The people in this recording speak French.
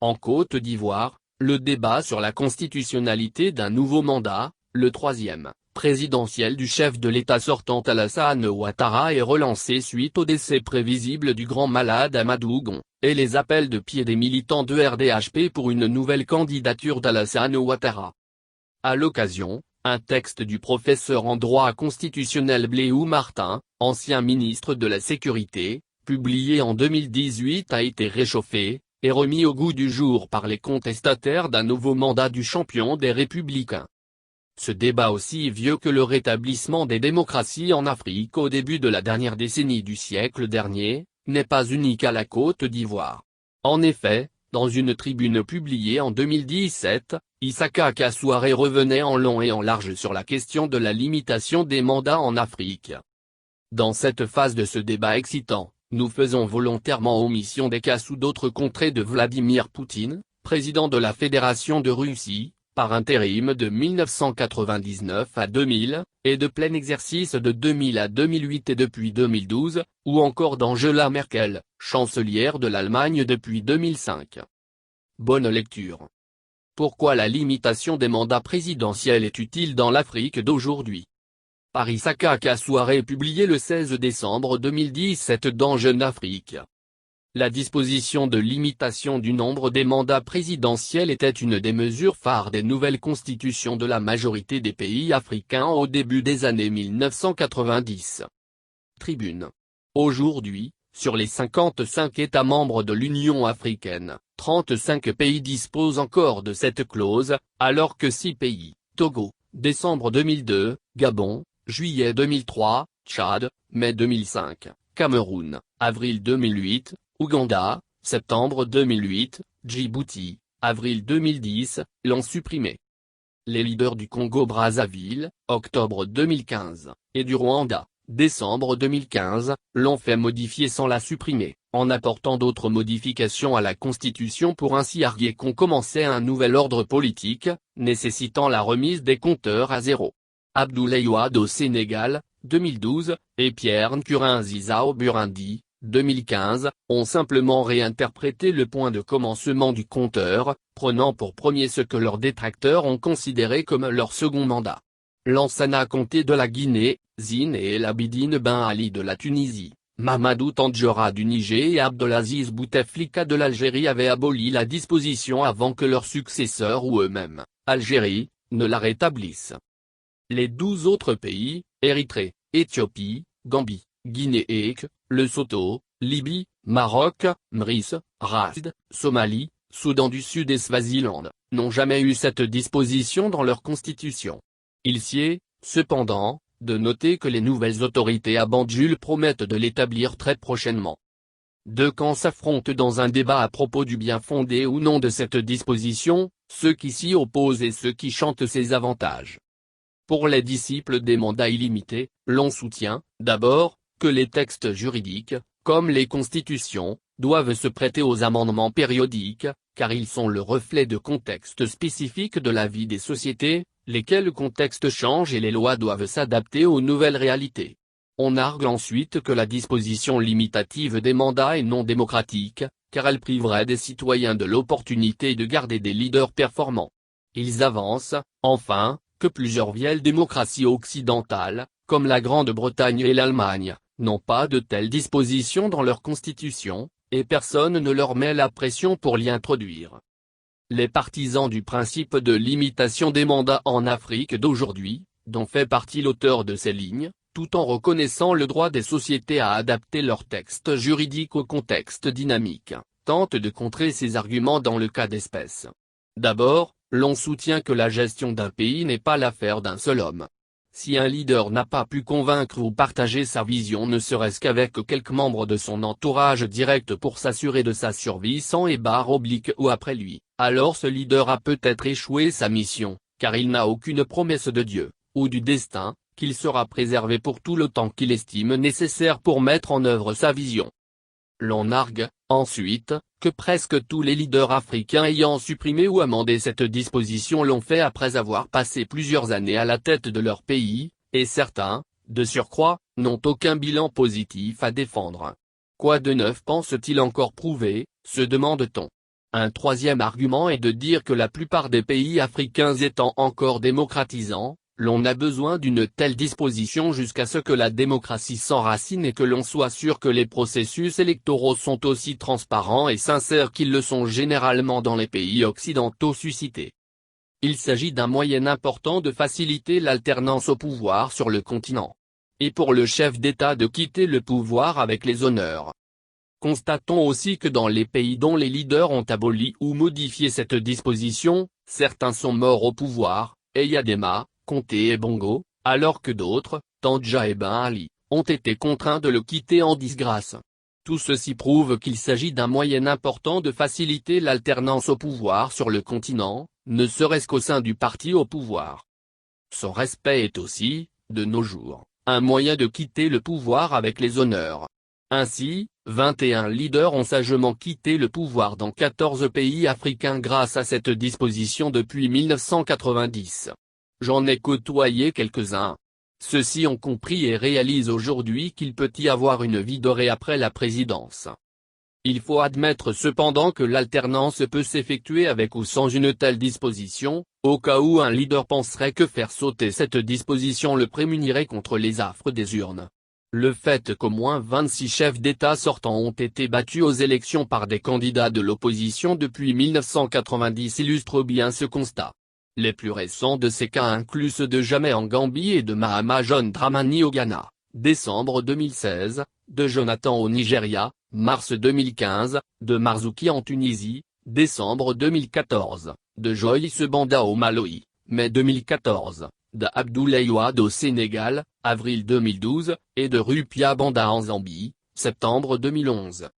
En Côte d'Ivoire, le débat sur la constitutionnalité d'un nouveau mandat, le troisième, présidentiel du chef de l'État sortant Alassane Ouattara est relancé suite au décès prévisible du grand malade Amadou Gon, et les appels de pied des militants de RDHP pour une nouvelle candidature d'Alassane Ouattara. À l'occasion, un texte du professeur en droit constitutionnel Bléou Martin, ancien ministre de la Sécurité, publié en 2018 a été réchauffé, et remis au goût du jour par les contestataires d'un nouveau mandat du champion des Républicains. Ce débat aussi vieux que le rétablissement des démocraties en Afrique au début de la dernière décennie du siècle dernier, n'est pas unique à la Côte d'Ivoire. En effet, dans une tribune publiée en 2017, Issaka Kassouaré revenait en long et en large sur la question de la limitation des mandats en Afrique. Dans cette phase de ce débat excitant, nous faisons volontairement omission des cas sous d'autres contrées de Vladimir Poutine, président de la Fédération de Russie, par intérim de 1999 à 2000, et de plein exercice de 2000 à 2008 et depuis 2012, ou encore d'Angela Merkel, chancelière de l'Allemagne depuis 2005. Bonne lecture. Pourquoi la limitation des mandats présidentiels est utile dans l'Afrique d'aujourd'hui? Par Issaka Kassouaré publié le 16 décembre 2017 dans Jeune Afrique. La disposition de limitation du nombre des mandats présidentiels était une des mesures phares des nouvelles constitutions de la majorité des pays africains au début des années 1990. Tribune. Aujourd'hui, sur les 55 États membres de l'Union africaine, 35 pays disposent encore de cette clause, alors que 6 pays, Togo, décembre 2002, Gabon, juillet 2003, Tchad, mai 2005, Cameroun, avril 2008, Ouganda, septembre 2008, Djibouti, avril 2010, l'ont supprimé. Les leaders du Congo-Brazzaville, octobre 2015, et du Rwanda, décembre 2015, l'ont fait modifier sans la supprimer, en apportant d'autres modifications à la Constitution pour ainsi arguer qu'on commençait un nouvel ordre politique, nécessitant la remise des compteurs à zéro. Abdoulaye Wade au Sénégal, 2012, et Pierre Nkurunziza au Burundi, 2015, ont simplement réinterprété le point de commencement du compteur, prenant pour premier ce que leurs détracteurs ont considéré comme leur second mandat. Lansana Conté de la Guinée, Zine et El Abidine Ben Ali de la Tunisie, Mamadou Tandjora du Niger et Abdelaziz Bouteflika de l'Algérie avaient aboli la disposition avant que leurs successeurs ou eux-mêmes, Algérie, ne la rétablissent. Les 12 autres pays, Érythrée, Éthiopie, Gambie, Guinée et Lesotho, Libye, Maroc, Maurice, Rajd, Somalie, Soudan du Sud et Swaziland, n'ont jamais eu cette disposition dans leur constitution. Il s'y est, cependant, de noter que les nouvelles autorités à Banjul promettent de l'établir très prochainement. Deux camps s'affrontent dans un débat à propos du bien fondé ou non de cette disposition, ceux qui s'y opposent et ceux qui chantent ses avantages. Pour les disciples des mandats illimités, l'on soutient, d'abord, que les textes juridiques, comme les constitutions, doivent se prêter aux amendements périodiques, car ils sont le reflet de contextes spécifiques de la vie des sociétés, lesquels contextes changent et les lois doivent s'adapter aux nouvelles réalités. On argue ensuite que la disposition limitative des mandats est non démocratique, car elle priverait des citoyens de l'opportunité de garder des leaders performants. Ils avancent, enfin, que plusieurs vieilles démocraties occidentales, comme la Grande-Bretagne et l'Allemagne, n'ont pas de telles dispositions dans leur constitution, et personne ne leur met la pression pour l'y introduire. Les partisans du principe de limitation des mandats en Afrique d'aujourd'hui, dont fait partie l'auteur de ces lignes, tout en reconnaissant le droit des sociétés à adapter leurs textes juridiques au contexte dynamique, tentent de contrer ces arguments dans le cas d'espèce. D'abord, l'on soutient que la gestion d'un pays n'est pas l'affaire d'un seul homme. Si un leader n'a pas pu convaincre ou partager sa vision ne serait-ce qu'avec quelques membres de son entourage direct pour s'assurer de sa survie sans ébard oblique ou après lui, alors ce leader a peut-être échoué sa mission, car il n'a aucune promesse de Dieu, ou du destin, qu'il sera préservé pour tout le temps qu'il estime nécessaire pour mettre en œuvre sa vision. L'on argue, ensuite, que presque tous les leaders africains ayant supprimé ou amendé cette disposition l'ont fait après avoir passé plusieurs années à la tête de leur pays, et certains, de surcroît, n'ont aucun bilan positif à défendre. Quoi de neuf pense-t-il encore prouver, se demande-t-on. Un troisième argument est de dire que la plupart des pays africains étant encore démocratisants, l'on a besoin d'une telle disposition jusqu'à ce que la démocratie s'enracine et que l'on soit sûr que les processus électoraux sont aussi transparents et sincères qu'ils le sont généralement dans les pays occidentaux suscités. Il s'agit d'un moyen important de faciliter l'alternance au pouvoir sur le continent. Et pour le chef d'État de quitter le pouvoir avec les honneurs. Constatons aussi que dans les pays dont les leaders ont aboli ou modifié cette disposition, certains sont morts au pouvoir, Eyadema, Conté et Bongo, alors que d'autres, Tandja et Ben Ali, ont été contraints de le quitter en disgrâce. Tout ceci prouve qu'il s'agit d'un moyen important de faciliter l'alternance au pouvoir sur le continent, ne serait-ce qu'au sein du parti au pouvoir. Son respect est aussi, de nos jours, un moyen de quitter le pouvoir avec les honneurs. Ainsi, 21 leaders ont sagement quitté le pouvoir dans 14 pays africains grâce à cette disposition depuis 1990. J'en ai côtoyé quelques-uns. Ceux-ci ont compris et réalisent aujourd'hui qu'il peut y avoir une vie dorée après la présidence. Il faut admettre cependant que l'alternance peut s'effectuer avec ou sans une telle disposition, au cas où un leader penserait que faire sauter cette disposition le prémunirait contre les affres des urnes. Le fait qu'au moins 26 chefs d'État sortants ont été battus aux élections par des candidats de l'opposition depuis 1990 illustre bien ce constat. Les plus récents de ces cas incluent ceux de Jammeh en Gambie et de Mahama John Dramani au Ghana, décembre 2016, de Jonathan au Nigeria, mars 2015, de Marzouki en Tunisie, décembre 2014, de Joyce Banda au Malawi, mai 2014, d'Abdoulaye Wade au Sénégal, avril 2012, et de Rupia Banda en Zambie, septembre 2011.